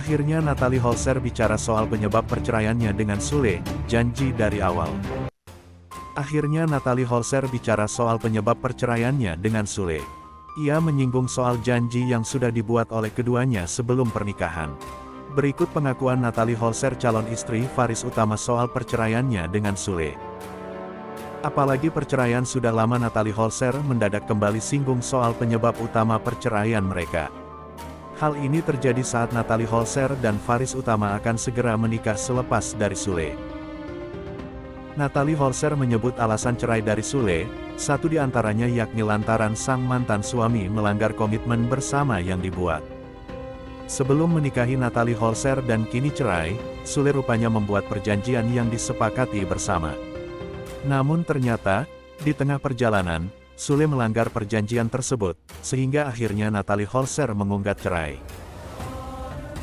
Akhirnya Natalie Holzer bicara soal penyebab perceraiannya dengan Sule, janji dari awal. Akhirnya Natalie Holzer bicara soal penyebab perceraiannya dengan Sule. Ia menyinggung soal janji yang sudah dibuat oleh keduanya sebelum pernikahan. Berikut pengakuan Natalie Holzer calon istri Faris Utama soal perceraiannya dengan Sule. Apalagi perceraian sudah lama, Natalie Holzer mendadak kembali singgung soal penyebab utama perceraian mereka. Hal ini terjadi saat Natalie Holzer dan Faris Utama akan segera menikah selepas dari Sule. Natalie Holzer menyebut alasan cerai dari Sule, satu di antaranya yakni lantaran sang mantan suami melanggar komitmen bersama yang dibuat. Sebelum menikahi Natalie Holzer dan kini cerai, Sule rupanya membuat perjanjian yang disepakati bersama. Namun ternyata, di tengah perjalanan, Sule melanggar perjanjian tersebut, sehingga akhirnya Natalie Holzer menggugat cerai.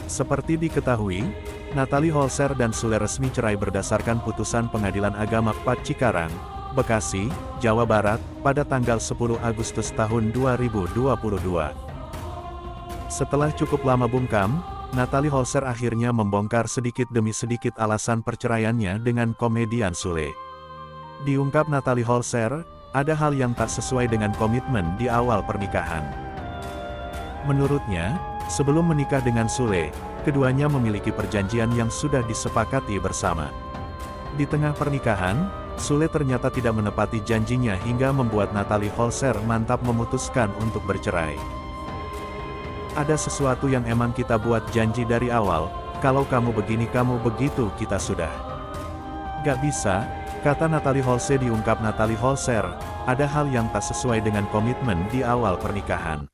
Seperti diketahui, Natalie Holzer dan Sule resmi cerai berdasarkan putusan Pengadilan Agama PAT Cikarang, Bekasi, Jawa Barat, pada tanggal 10 Agustus tahun 2022. Setelah cukup lama bungkam, Natalie Holzer akhirnya membongkar sedikit demi sedikit alasan perceraiannya dengan komedian Sule. Diungkap Natalie Holzer, ada hal yang tak sesuai dengan komitmen di awal pernikahan. Menurutnya, sebelum menikah dengan Sule, keduanya memiliki perjanjian yang sudah disepakati bersama. Di tengah pernikahan, Sule ternyata tidak menepati janjinya hingga membuat Natalie Holzer mantap memutuskan untuk bercerai. Ada sesuatu yang emang kita buat janji dari awal, kalau kamu begini kamu begitu kita sudah. Gak bisa, kata Natalie Holzer. Diungkap Natalie Holzer, ada hal yang tak sesuai dengan komitmen di awal pernikahan.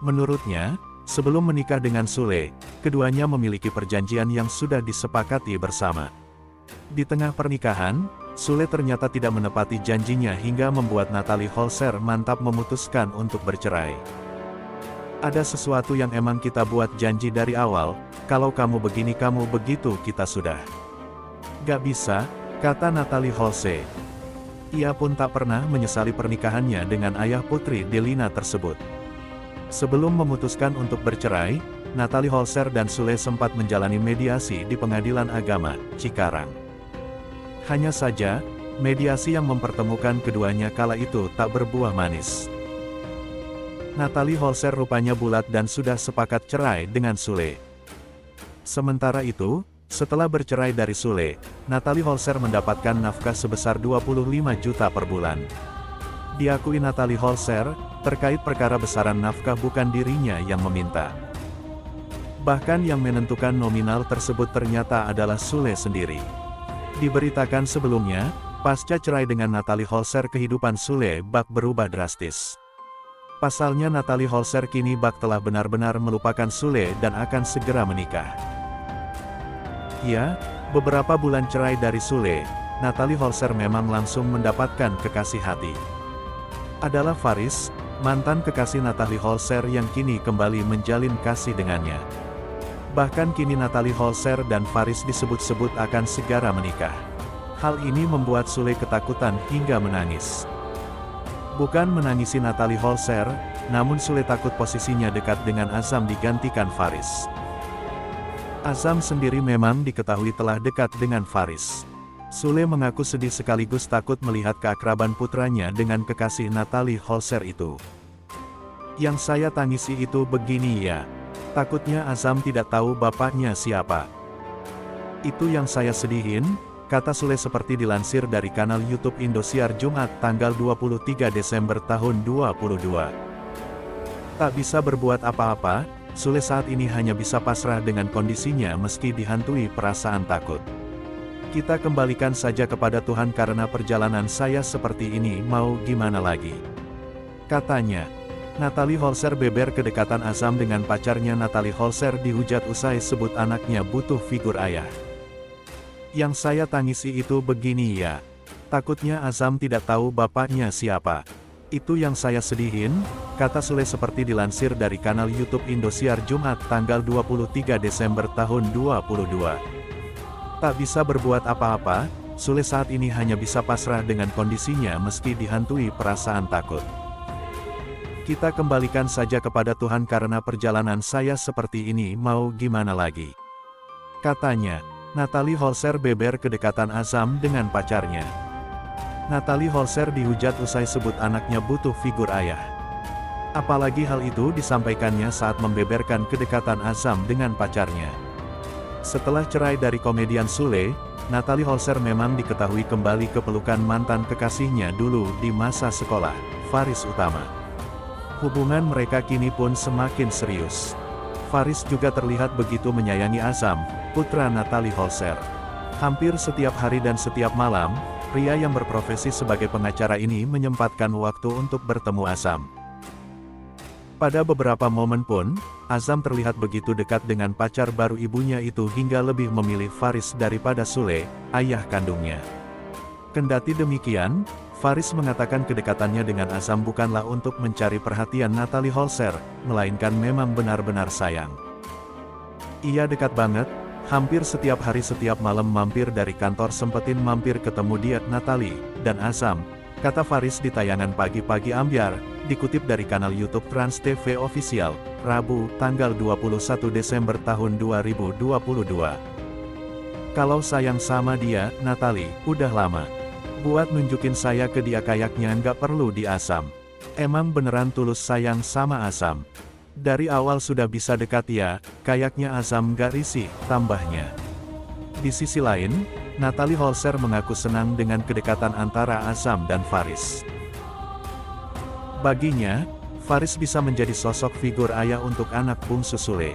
Menurutnya, sebelum menikah dengan Sule, keduanya memiliki perjanjian yang sudah disepakati bersama. Di tengah pernikahan, Sule ternyata tidak menepati janjinya hingga membuat Natalie Holzer mantap memutuskan untuk bercerai. Ada sesuatu yang emang kita buat janji dari awal, kalau kamu begini kamu begitu kita sudah. Gak bisa, kata Natalie Holzer. Ia pun tak pernah menyesali pernikahannya dengan ayah putri Delina tersebut. Sebelum memutuskan untuk bercerai, Natalie Holzer dan Sule sempat menjalani mediasi di Pengadilan Agama Cikarang. Hanya saja, mediasi yang mempertemukan keduanya kala itu tak berbuah manis. Natalie Holzer rupanya bulat dan sudah sepakat cerai dengan Sule. Sementara itu, setelah bercerai dari Sule, Natalie Holzer mendapatkan nafkah sebesar 25 juta per bulan. Diakui Natalie Holzer, terkait perkara besaran nafkah bukan dirinya yang meminta. Bahkan yang menentukan nominal tersebut ternyata adalah Sule sendiri. Diberitakan sebelumnya, pasca cerai dengan Natalie Holzer kehidupan Sule bak berubah drastis. Pasalnya Natalie Holzer kini bak telah benar-benar melupakan Sule dan akan segera menikah. Ya, beberapa bulan cerai dari Sule, Natalie Holzer memang langsung mendapatkan kekasih hati. Adalah Faris, mantan kekasih Natalie Holzer yang kini kembali menjalin kasih dengannya. Bahkan kini Natalie Holzer dan Faris disebut-sebut akan segera menikah. Hal ini membuat Sule ketakutan hingga menangis. Bukan menangisi Natalie Holzer, namun Sule takut posisinya dekat dengan Azam digantikan Faris. Azam sendiri memang diketahui telah dekat dengan Faris. Sule mengaku sedih sekaligus takut melihat keakraban putranya dengan kekasih Natalie Holzer itu. Yang saya tangisi itu begini ya, takutnya Azam tidak tahu bapaknya siapa. Itu yang saya sedihin, kata Sule seperti dilansir dari kanal YouTube Indosiar Jumat tanggal 23 Desember tahun 2022. Tak bisa berbuat apa-apa, Sule saat ini hanya bisa pasrah dengan kondisinya meski dihantui perasaan takut. Kita kembalikan saja kepada Tuhan karena perjalanan saya seperti ini mau gimana lagi. Katanya. Natalie Holzer beber kedekatan Azam dengan pacarnya. Natalie Holzer dihujat usai sebut anaknya butuh figur ayah. Yang saya tangisi itu begini ya, takutnya Azam tidak tahu bapaknya siapa. Itu yang saya sedihin, kata Sule seperti dilansir dari kanal YouTube Indosiar Jumat tanggal 23 Desember tahun 2022. Tak bisa berbuat apa-apa, Sule saat ini hanya bisa pasrah dengan kondisinya meski dihantui perasaan takut. Kita kembalikan saja kepada Tuhan karena perjalanan saya seperti ini mau gimana lagi. Katanya. Natalie Holzer beber kedekatan Azam dengan pacarnya. Natalie Holzer dihujat usai sebut anaknya butuh figur ayah. Apalagi hal itu disampaikannya saat membeberkan kedekatan Azam dengan pacarnya. Setelah cerai dari komedian Sule, Natalie Holzer memang diketahui kembali ke pelukan mantan kekasihnya dulu di masa sekolah, Faris Utama. Hubungan mereka kini pun semakin serius. Faris juga terlihat begitu menyayangi Azam, putra Natalie Holzer. Hampir setiap hari dan setiap malam, pria yang berprofesi sebagai pengacara ini menyempatkan waktu untuk bertemu Azam. Pada beberapa momen pun, Azam terlihat begitu dekat dengan pacar baru ibunya itu hingga lebih memilih Faris daripada Sule, ayah kandungnya. Kendati demikian, Faris mengatakan kedekatannya dengan Azam bukanlah untuk mencari perhatian Natalie Holzer, melainkan memang benar-benar sayang. Ia dekat banget, hampir setiap hari setiap malam mampir dari kantor sempetin mampir ketemu dia Natalie, dan Azam, kata Faris di tayangan Pagi-Pagi Ambyar, dikutip dari kanal YouTube Trans TV Official, Rabu, tanggal 21 Desember tahun 2022. Kalau sayang sama dia, Natalie, udah lama. Buat nunjukin saya ke dia kayaknya nggak perlu di Azam. Emang beneran tulus sayang sama Azam. Dari awal sudah bisa dekat ya, kayaknya Azam nggak risih, tambahnya. Di sisi lain, Natalie Holzer mengaku senang dengan kedekatan antara Azam dan Faris. Baginya, Faris bisa menjadi sosok figur ayah untuk anak bungsu Sule.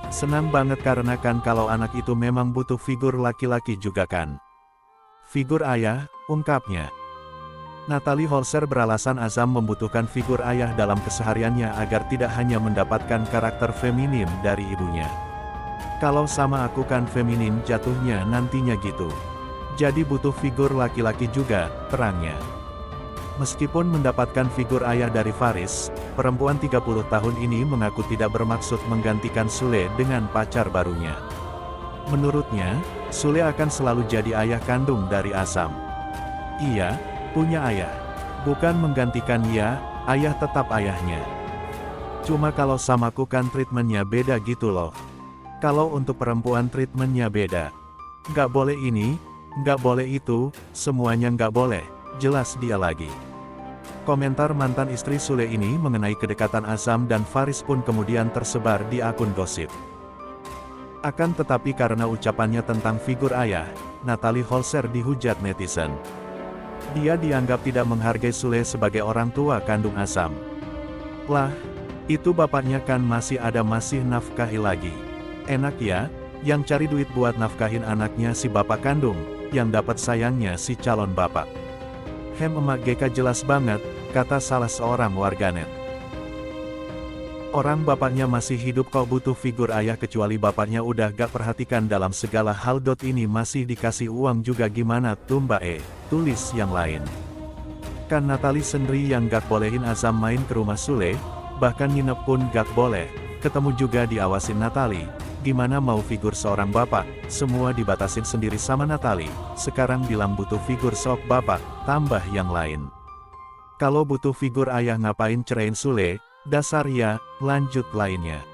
Senang banget karena kan kalau anak itu memang butuh figur laki-laki juga kan. Figur ayah, ungkapnya. Natalie Holzer beralasan Azam membutuhkan figur ayah dalam kesehariannya agar tidak hanya mendapatkan karakter feminim dari ibunya. Kalau sama aku kan feminin jatuhnya nantinya gitu. Jadi butuh figur laki-laki juga, terangnya. Meskipun mendapatkan figur ayah dari Faris, perempuan 30 tahun ini mengaku tidak bermaksud menggantikan Sule dengan pacar barunya. Menurutnya, Sule akan selalu jadi ayah kandung dari Azam. Ia punya ayah. Bukan menggantikan ia, ayah tetap ayahnya. Cuma kalau samaku kan treatmentnya beda gitu loh. Kalau untuk perempuan treatmentnya beda. Nggak boleh ini, nggak boleh itu, semuanya nggak boleh, jelas dia lagi. Komentar mantan istri Sule ini mengenai kedekatan Azam dan Faris pun kemudian tersebar di akun gosip. Akan tetapi karena ucapannya tentang figur ayah, Natalie Holzer dihujat netizen. Dia dianggap tidak menghargai Sule sebagai orang tua kandung Azam. Lah, itu bapaknya kan masih nafkahi lagi. Enak ya, yang cari duit buat nafkahin anaknya si bapak kandung, yang dapat sayangnya si calon bapak. Emak GK jelas banget, kata salah seorang warganet. Orang bapaknya masih hidup kok butuh figur ayah kecuali bapaknya udah gak perhatikan dalam segala hal. Ini masih dikasih uang juga gimana tuh mbak tulis yang lain. Kan Natalie sendiri yang gak bolehin Azam main ke rumah Sule, bahkan nginep pun gak boleh, ketemu juga diawasin Natalie. Gimana mau figur seorang bapak, semua dibatasin sendiri sama Natalie, sekarang bilang butuh figur sok bapak, tambah yang lain. Kalau butuh figur ayah ngapain cerain Sule? Dasar ya, lanjut lainnya.